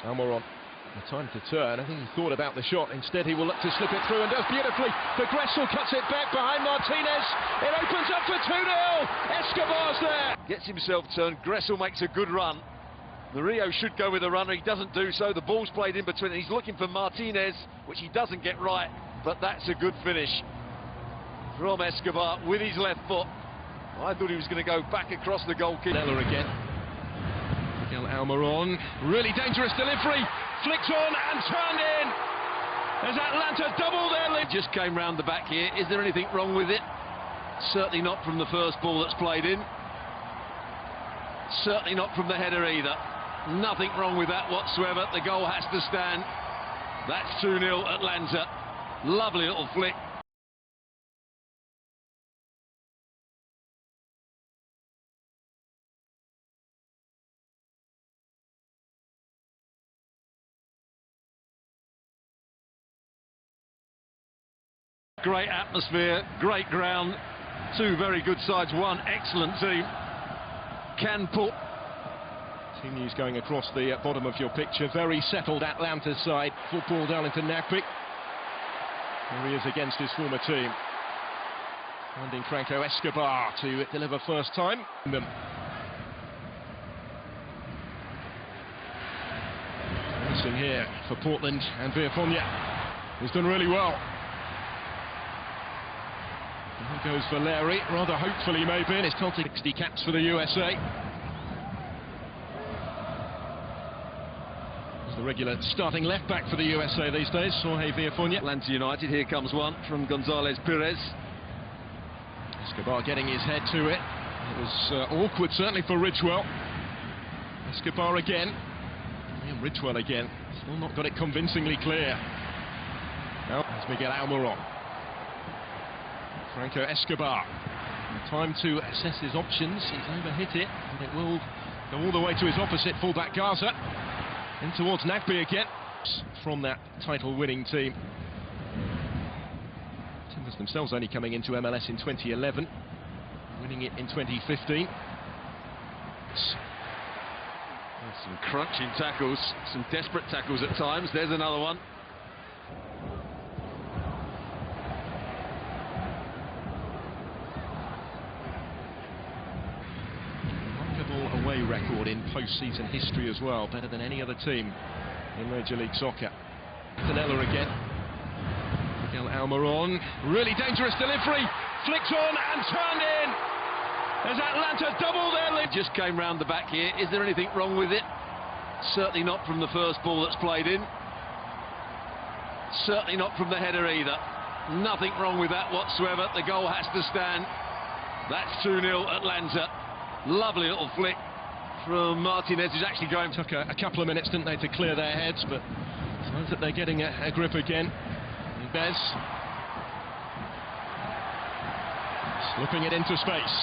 Almiron, the time to turn. I think he thought about the shot. Instead, he will look to slip it through and does beautifully. But Gressel cuts it back behind Martinez. It opens up for 2-0. Escobar's there. Gets himself turned. Gressel makes a good run. Murillo should go with the runner. He doesn't do so. The ball's played in between. He's looking for Martinez, which he doesn't get right. But that's a good finish from Escobar with his left foot. I thought he was going to go back across the goalkeeper. Nella again. Miguel Almiron. Really dangerous delivery. Flicks on and turned in. As Atlanta double their lead. Just came round the back here. Is there anything wrong with it? Certainly not from the first ball that's played in. Certainly not from the header either. Nothing wrong with that whatsoever. The goal has to stand. That's 2-0 Atlanta. Lovely little flick. Great atmosphere, great ground. Two very good sides, one excellent team. Can put. Continues going across the bottom of your picture. Very settled Atlanta side. Football down into Nagpic. Here he is against his former team. Finding Franco Escobar to deliver first time. Racing here for Portland, and Villafoña has done really well. Here goes Valeri, rather hopefully maybe, and it's told to 60 caps for the USA. He's the regular starting left back for the USA these days, Jorge Villafoña. Atlanta United, here comes one from Gonzalez Perez. Escobar getting his head to it. It was awkward certainly for Ridgewell. Escobar again. And Ridgewell again. Still not got it convincingly clear. Now it's Miguel Almiron. Franco Escobar. Time to assess his options. He's overhit it, and it will go all the way to his opposite, fullback Gaza. In towards Nagby again. From that title-winning team. Timbers themselves only coming into MLS in 2011, winning it in 2015. Some crunching tackles, some desperate tackles at times. There's another one. Away record in post-season history as well, better than any other team in Major League Soccer. Canella again. Miguel Almiron, really dangerous delivery, flicks on and turned in. As Atlanta double their lead. Just came round the back here. Is there anything wrong with it? Certainly not from the first ball that's played in. Certainly not from the header either. Nothing wrong with that whatsoever. The goal has to stand. That's 2-0 Atlanta. Lovely little flick from Martinez, who's actually going. Took a couple of minutes, didn't they, to clear their heads, but it sounds that they're getting a grip again. Bez slipping it into space.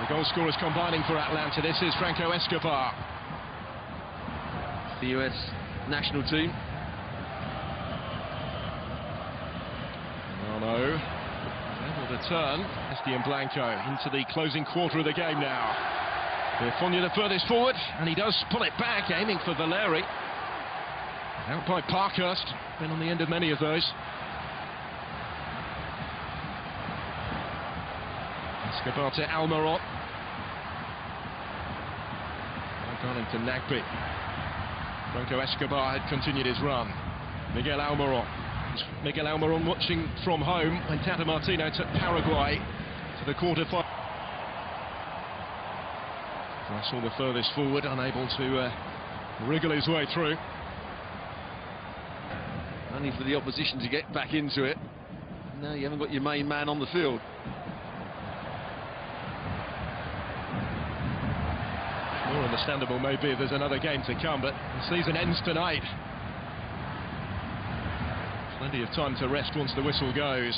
The goal scorers combining for Atlanta. This is Franco Escobar. The US national team. Oh no. Able to turn. Estienne Blanco into the closing quarter of the game now. Villafoña the furthest forward, and he does pull it back, aiming for Valeri. Out by Parkhurst, been on the end of many of those. Escobar to Almiron. Gone into Nagby. Franco Escobar had continued his run. Miguel Almiron. Miguel Almiron watching from home when Tata Martino took Paraguay to the quarter-final. Gressel the furthest forward, unable to wriggle his way through. Only for the opposition to get back into it. No, you haven't got your main man on the field. More understandable maybe if there's another game to come, but the season ends tonight. Plenty of time to rest once the whistle goes.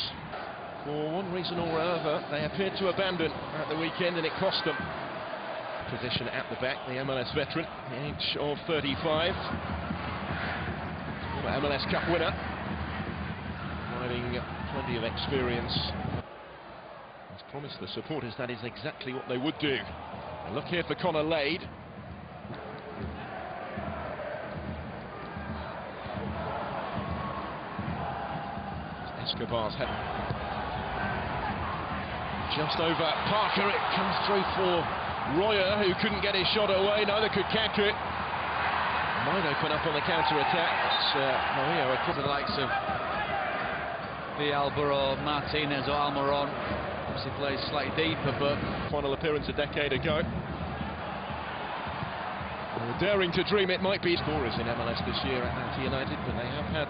For one reason or another, they appeared to abandon at the weekend, and it cost them. Position at the back, the MLS veteran, the age of 35. Former MLS Cup winner, providing plenty of experience. He's promised the supporters that is exactly what they would do. A look here for Connor Lade. Escobar's head. Just over Parker, it comes through for Royer, who couldn't get his shot away, neither could Kaku. Might open up on the counter-attack. It's Mario, To the likes of Villalba or Martinez or Almiron. Obviously plays slightly deeper, but final appearance a decade ago. Daring to dream it might be scorers in MLS this year at Atlanta United, but they have had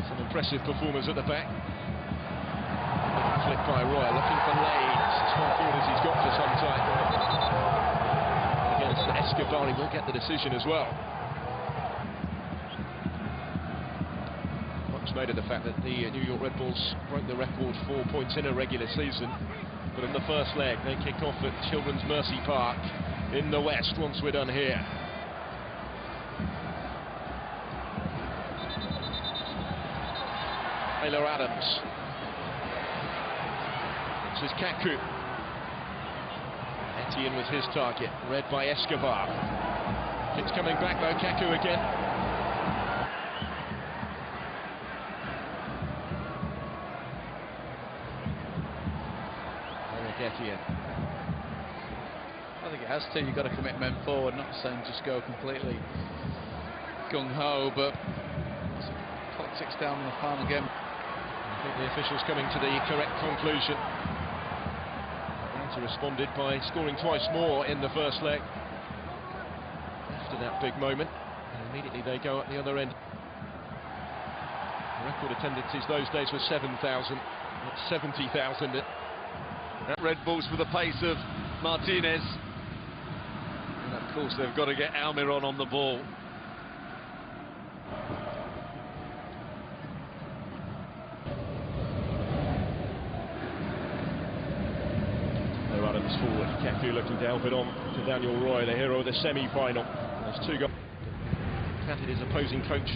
some impressive performers at the back. Flick by Royer, looking for Lade. As far forward as he's got for some time. Against Escobar, he will get the decision as well. Much made of the fact that the New York Red Bulls broke the record 4 points in a regular season, but in the first leg they kick off at Children's Mercy Park in the West once we're done here. Taylor Adams. This is Kaku. Etienne was his target, read by Escobar. It's coming back though, Kaku again. Etienne. I think it has to. You've got to commit men forward, not saying just go completely gung-ho, but clock ticks down on the final game. I think the officials coming to the correct conclusion. Atlanta responded by scoring twice more in the first leg. After that big moment, and immediately they go at the other end. The record attendances those days were 7,000, not 70,000. Red Bulls for the pace of Martinez. And of course they've got to get Almiron on the ball. Adams forward, Kaku looking to help it on to Daniel Roy, the hero of the semi-final. There's two guys. Patted his opposing coach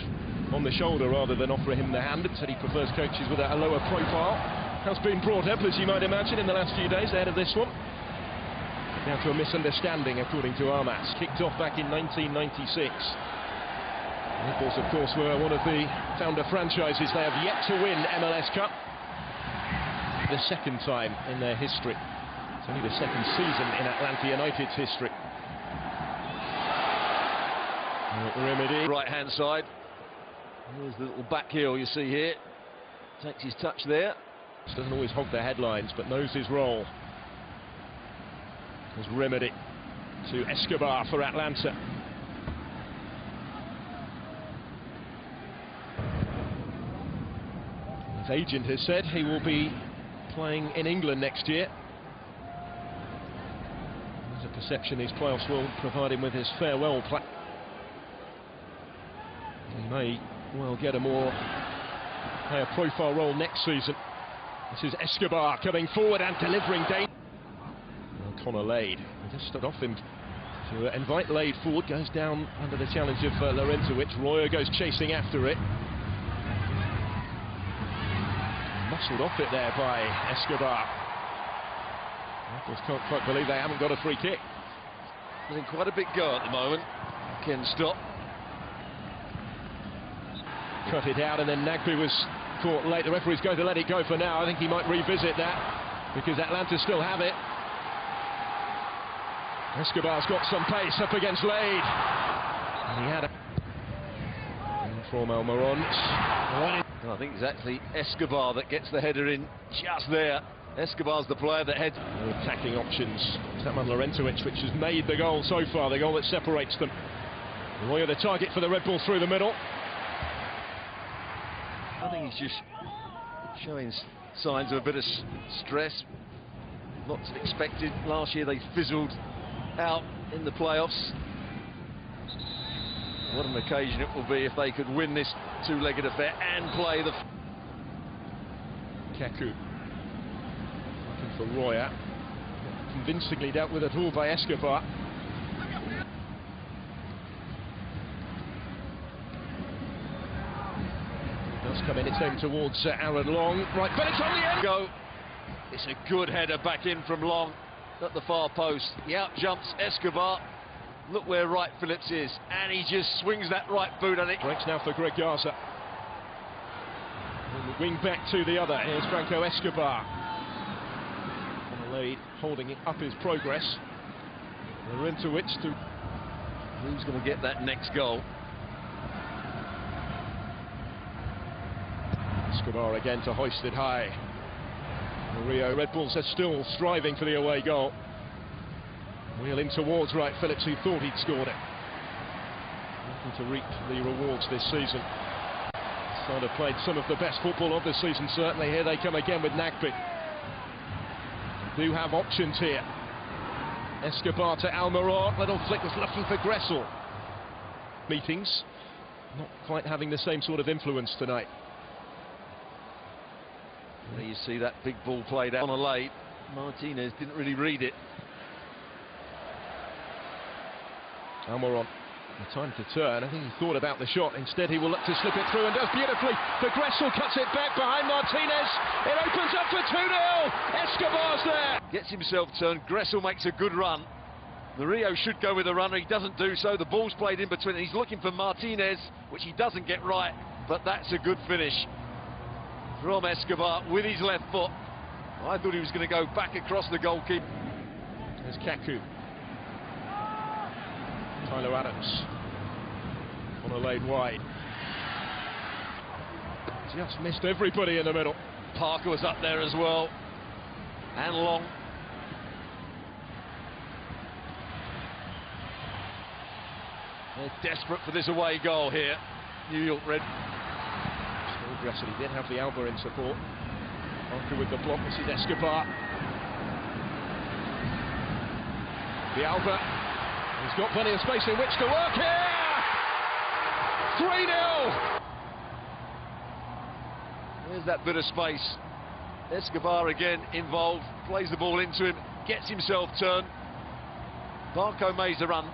on the shoulder rather than offering him the hand. Said he prefers coaches with a lower profile. Has been brought up, as you might imagine, in the last few days ahead of this one. Down to a misunderstanding, according to Armas. Kicked off back in 1996. Red Bulls, of course, were one of the founder franchises. They have yet to win MLS Cup. The second time in their history. It's only the second season in Atlanta United's history. Remedy. Right-hand side. Here's the little back heel you see here. Takes his touch there. Doesn't always hog the headlines, but knows his role. There's Remedy to Escobar for Atlanta. His agent has said he will be playing in England next year. There's a perception his playoffs will provide him with his farewell play. He may well get a more higher profile role next season. This is Escobar coming forward and delivering danger. Connor Lade, just stood off him to invite Lade forward, goes down under the challenge of Lorentowicz. Royer goes chasing after it. Muscled off it there by Escobar. Rebels can't quite believe they haven't got a free kick. He's in quite a big go at the moment. Can stop. Cut it out, and then Nagby was caught late. The referee's going to let it go for now. I think he might revisit that because Atlanta still have it. Escobar's got some pace up against Lade. And he had a... from Almiron. I think it's actually Escobar that gets the header in just there. Escobar's the player that heads. Attacking options. Staman Lorentowicz, which has made the goal so far, the goal that separates them. Royer the target for the Red Bull through the middle. I think he's just showing signs of a bit of stress. Lots of expected. Last year they fizzled out in the playoffs. What an occasion it will be if they could win this two-legged affair and play the... Kaku looking for Royer. Not convincingly dealt with at all by Escobar. Does come in, it's aimed towards Aaron Long. Right, but it's on the end. Go. It's a good header back in from Long at the far post. He out jumps Escobar. Look where Wright Phillips is, and he just swings that right boot on it. Breaks now for Greg Garza. And the wing back to the other. Here's Franco Escobar. On the lead, holding up his progress. They're into which to... Who's going to get that next goal? Escobar again to hoist it high. The Rio Red Bulls are still striving for the away goal. Wheel in towards Wright Phillips, who thought he'd scored it. Looking to reap the rewards this season. Side have played some of the best football of the season, certainly. Here they come again with Nagby. They do have options here. Escobar to Almiron. Little flick was looking for Gressel. Meetings not quite having the same sort of influence tonight. There you see that big ball played out on a late. Martinez didn't really read it. Almiron, the time to turn. I think he thought about the shot. Instead, he will look to slip it through and does beautifully. But Gressel cuts it back behind Martinez. It opens up for 2-0. Escobar's there. Gets himself turned. Gressel makes a good run. The Rio should go with the runner. He doesn't do so. The ball's played in between. He's looking for Martinez, which he doesn't get right. But that's a good finish from Escobar with his left foot. I thought he was going to go back across the goalkeeper. There's Kaku. Tyler Adams on a lane wide. Just missed everybody in the middle. Parker was up there as well. And Long. They're desperate for this away goal here. New York Red. Still aggressive. He did have the Alba in support. Parker with the block. This is Escobar. The Alba. He's got plenty of space in which to work here. 3-0. There's that bit of space. Escobar again involved. Plays the ball into him. Gets himself turned. Barco Meza run.